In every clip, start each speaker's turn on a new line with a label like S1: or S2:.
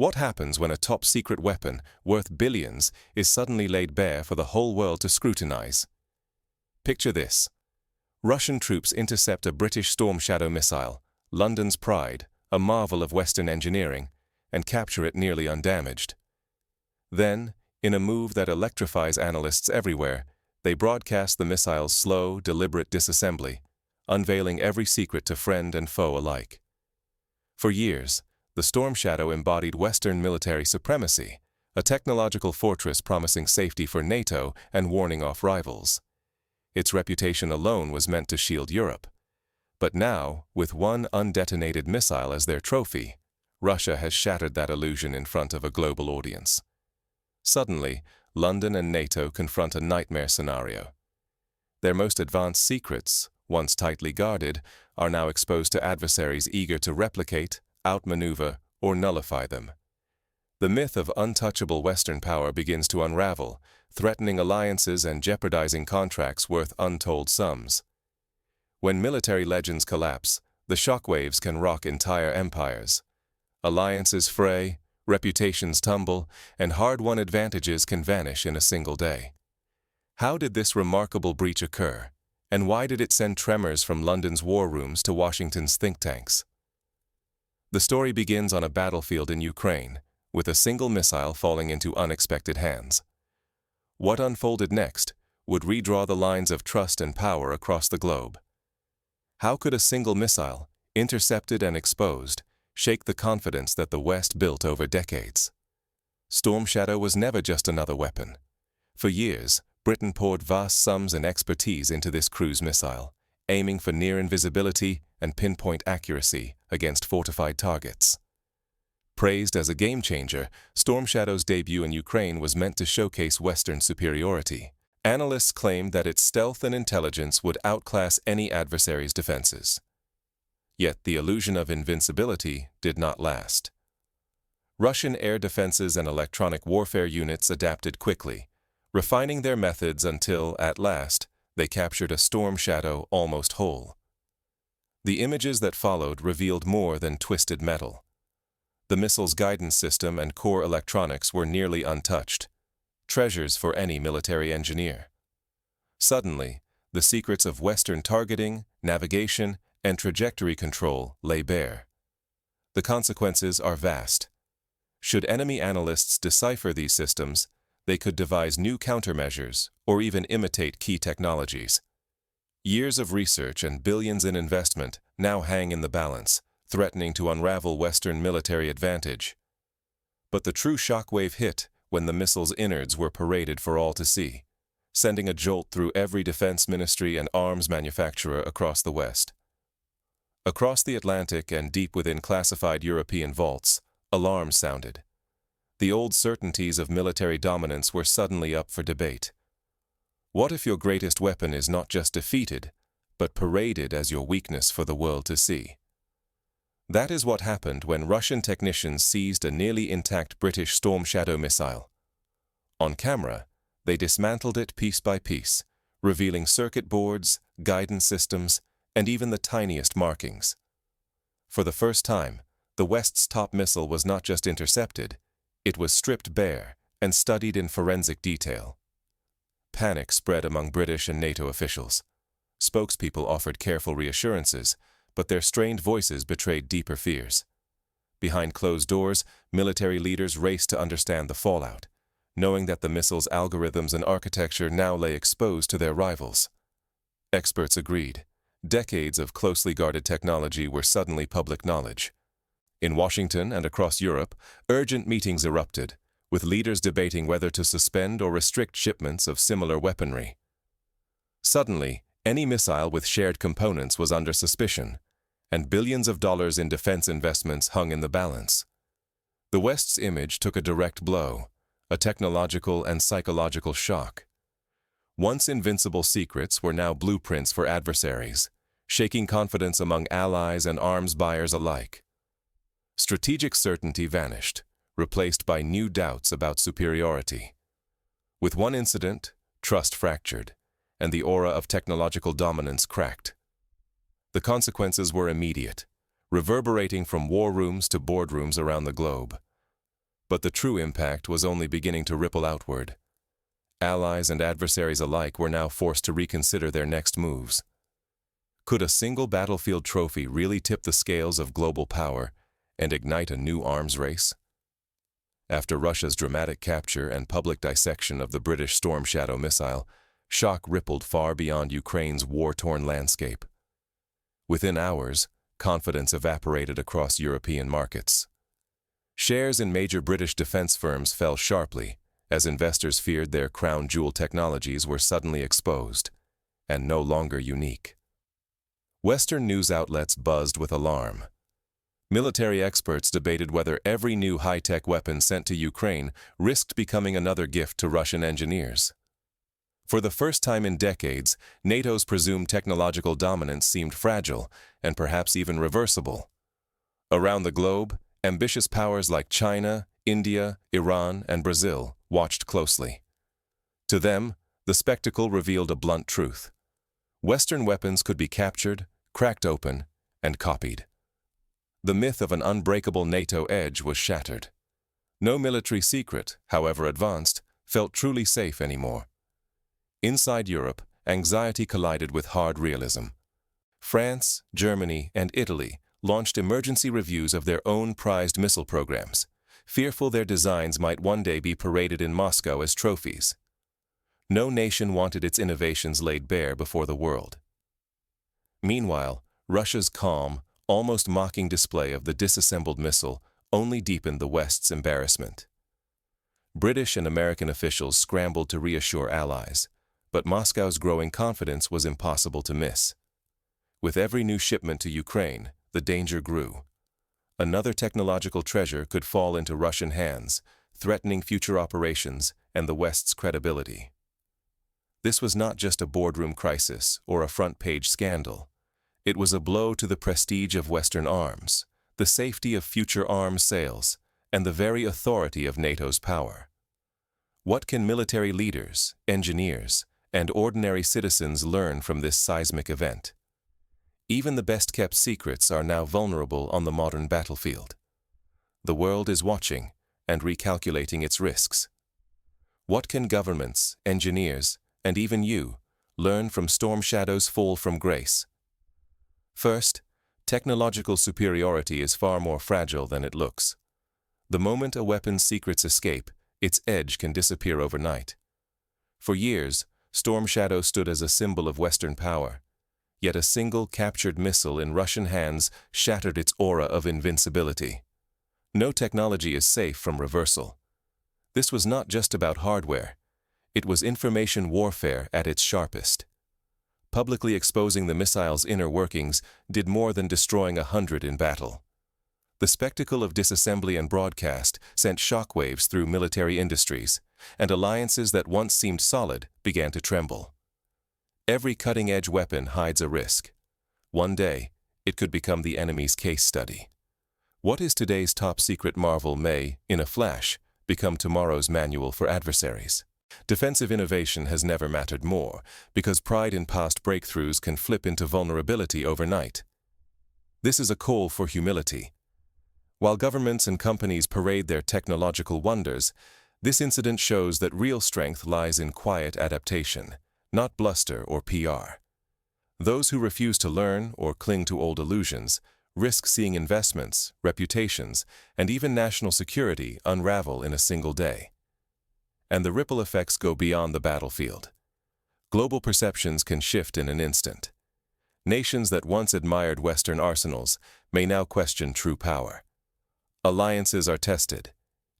S1: What happens when a top-secret weapon, worth billions, is suddenly laid bare for the whole world to scrutinize? Picture this. Russian troops intercept a British Storm Shadow missile, London's pride, a marvel of Western engineering, and capture it nearly undamaged. Then, in a move that electrifies analysts everywhere, they broadcast the missile's slow, deliberate disassembly, unveiling every secret to friend and foe alike. For years, the Storm Shadow embodied Western military supremacy, a technological fortress promising safety for NATO and warning off rivals. Its reputation alone was meant to shield Europe. But now, with one undetonated missile as their trophy, Russia has shattered that illusion in front of a global audience. Suddenly, London and NATO confront a nightmare scenario. Their most advanced secrets, once tightly guarded, are now exposed to adversaries eager to replicate, outmaneuver, or nullify them. The myth of untouchable Western power begins to unravel, threatening alliances and jeopardizing contracts worth untold sums. When military legends collapse, the shockwaves can rock entire empires. Alliances fray, reputations tumble, and hard-won advantages can vanish in a single day. How did this remarkable breach occur, and why did it send tremors from London's war rooms to Washington's think tanks? The story begins on a battlefield in Ukraine, with a single missile falling into unexpected hands. What unfolded next would redraw the lines of trust and power across the globe. How could a single missile, intercepted and exposed, shake the confidence that the West built over decades? Storm Shadow was never just another weapon. For years, Britain poured vast sums and expertise into this cruise missile, aiming for near invisibility and pinpoint accuracy against fortified targets. Praised as a game-changer, Storm Shadow's debut in Ukraine was meant to showcase Western superiority. Analysts claimed that its stealth and intelligence would outclass any adversary's defenses. Yet the illusion of invincibility did not last. Russian air defenses and electronic warfare units adapted quickly, refining their methods until, at last, they captured a Storm Shadow almost whole. The images that followed revealed more than twisted metal. The missile's guidance system and core electronics were nearly untouched, treasures for any military engineer. Suddenly, the secrets of Western targeting, navigation, and trajectory control lay bare. The consequences are vast. Should enemy analysts decipher these systems, they could devise new countermeasures or even imitate key technologies. Years of research and billions in investment now hang in the balance, threatening to unravel Western military advantage. But the true shockwave hit when the missile's innards were paraded for all to see, sending a jolt through every defense ministry and arms manufacturer across the West. Across the Atlantic and deep within classified European vaults, alarms sounded. The old certainties of military dominance were suddenly up for debate. What if your greatest weapon is not just defeated, but paraded as your weakness for the world to see? That is what happened when Russian technicians seized a nearly intact British Storm Shadow missile. On camera, they dismantled it piece by piece, revealing circuit boards, guidance systems, and even the tiniest markings. For the first time, the West's top missile was not just intercepted, it was stripped bare and studied in forensic detail. Panic spread among British and NATO officials. Spokespeople offered careful reassurances, but their strained voices betrayed deeper fears. Behind closed doors, military leaders raced to understand the fallout, knowing that the missile's algorithms and architecture now lay exposed to their rivals. Experts agreed. Decades of closely guarded technology were suddenly public knowledge. In Washington and across Europe, urgent meetings erupted, with leaders debating whether to suspend or restrict shipments of similar weaponry. Suddenly, any missile with shared components was under suspicion, and billions of dollars in defense investments hung in the balance. The West's image took a direct blow, a technological and psychological shock. Once invincible secrets were now blueprints for adversaries, shaking confidence among allies and arms buyers alike. Strategic certainty vanished, replaced by new doubts about superiority. With one incident, trust fractured, and the aura of technological dominance cracked. The consequences were immediate, reverberating from war rooms to boardrooms around the globe. But the true impact was only beginning to ripple outward. Allies and adversaries alike were now forced to reconsider their next moves. Could a single battlefield trophy really tip the scales of global power and ignite a new arms race? After Russia's dramatic capture and public dissection of the British Storm Shadow missile, shock rippled far beyond Ukraine's war-torn landscape. Within hours, confidence evaporated across European markets. Shares in major British defense firms fell sharply as investors feared their crown jewel technologies were suddenly exposed and no longer unique. Western news outlets buzzed with alarm. Military experts debated whether every new high-tech weapon sent to Ukraine risked becoming another gift to Russian engineers. For the first time in decades, NATO's presumed technological dominance seemed fragile and perhaps even reversible. Around the globe, ambitious powers like China, India, Iran, and Brazil watched closely. To them, the spectacle revealed a blunt truth. Western weapons could be captured, cracked open, and copied. The myth of an unbreakable NATO edge was shattered. No military secret, however advanced, felt truly safe anymore. Inside Europe, anxiety collided with hard realism. France, Germany, and Italy launched emergency reviews of their own prized missile programs, fearful their designs might one day be paraded in Moscow as trophies. No nation wanted its innovations laid bare before the world. Meanwhile, Russia's calm, almost mocking display of the disassembled missile only deepened the West's embarrassment. British and American officials scrambled to reassure allies, but Moscow's growing confidence was impossible to miss. With every new shipment to Ukraine, the danger grew. Another technological treasure could fall into Russian hands, threatening future operations and the West's credibility. This was not just a boardroom crisis or a front-page scandal. It was a blow to the prestige of Western arms, the safety of future arms sales, and the very authority of NATO's power. What can military leaders, engineers, and ordinary citizens learn from this seismic event? Even the best-kept secrets are now vulnerable on the modern battlefield. The world is watching and recalculating its risks. What can governments, engineers, and even you learn from Storm Shadow's fall from grace? First, technological superiority is far more fragile than it looks. The moment a weapon's secrets escape, its edge can disappear overnight. For years, Storm Shadow stood as a symbol of Western power, yet a single captured missile in Russian hands shattered its aura of invincibility. No technology is safe from reversal. This was not just about hardware. It was information warfare at its sharpest. Publicly exposing the missile's inner workings did more than destroying 100 in battle. The spectacle of disassembly and broadcast sent shockwaves through military industries, and alliances that once seemed solid began to tremble. Every cutting-edge weapon hides a risk. One day, it could become the enemy's case study. What is today's top-secret marvel may, in a flash, become tomorrow's manual for adversaries. Defensive innovation has never mattered more, because pride in past breakthroughs can flip into vulnerability overnight. This is a call for humility. While governments and companies parade their technological wonders, this incident shows that real strength lies in quiet adaptation, not bluster or PR. Those who refuse to learn or cling to old illusions risk seeing investments, reputations, and even national security unravel in a single day. And the ripple effects go beyond the battlefield. Global perceptions can shift in an instant. Nations that once admired Western arsenals may now question true power. Alliances are tested,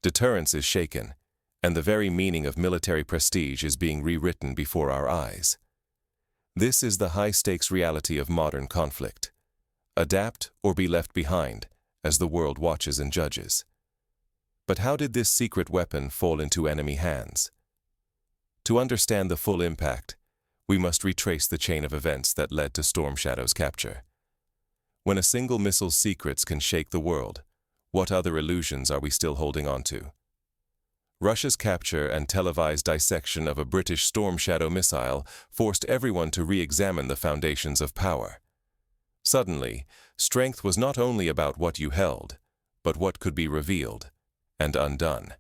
S1: deterrence is shaken, and the very meaning of military prestige is being rewritten before our eyes. This is the high-stakes reality of modern conflict. Adapt or be left behind, as the world watches and judges. But how did this secret weapon fall into enemy hands? To understand the full impact, we must retrace the chain of events that led to Storm Shadow's capture. When a single missile's secrets can shake the world, what other illusions are we still holding on to? Russia's capture and televised dissection of a British Storm Shadow missile forced everyone to re-examine the foundations of power. Suddenly, strength was not only about what you held, but what could be revealed, and undone.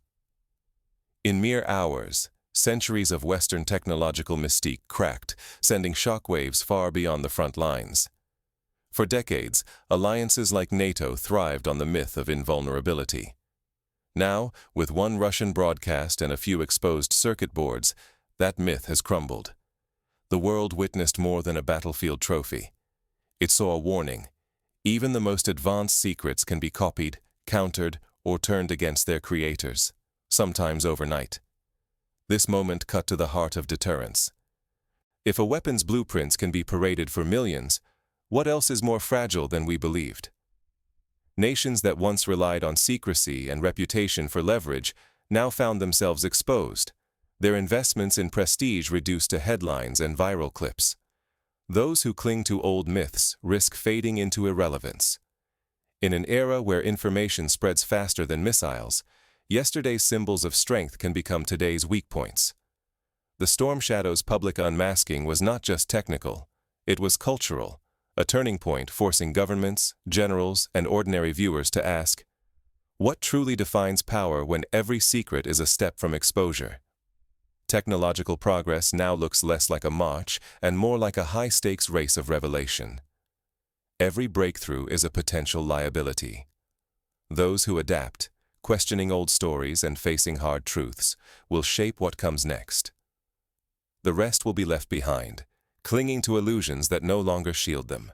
S1: In mere hours, centuries of Western technological mystique cracked, sending shockwaves far beyond the front lines. For decades, alliances like NATO thrived on the myth of invulnerability. Now, with one Russian broadcast and a few exposed circuit boards, that myth has crumbled. The world witnessed more than a battlefield trophy. It saw a warning. Even the most advanced secrets can be copied, countered, or turned against their creators, sometimes overnight. This moment cut to the heart of deterrence. If a weapon's blueprints can be paraded for millions, what else is more fragile than we believed? Nations that once relied on secrecy and reputation for leverage now found themselves exposed, their investments in prestige reduced to headlines and viral clips. Those who cling to old myths risk fading into irrelevance. In an era where information spreads faster than missiles, yesterday's symbols of strength can become today's weak points. The Storm Shadow's public unmasking was not just technical, it was cultural, a turning point forcing governments, generals, and ordinary viewers to ask, what truly defines power when every secret is a step from exposure? Technological progress now looks less like a march and more like a high-stakes race of revelation. Every breakthrough is a potential liability. Those who adapt, questioning old stories and facing hard truths, will shape what comes next. The rest will be left behind, clinging to illusions that no longer shield them.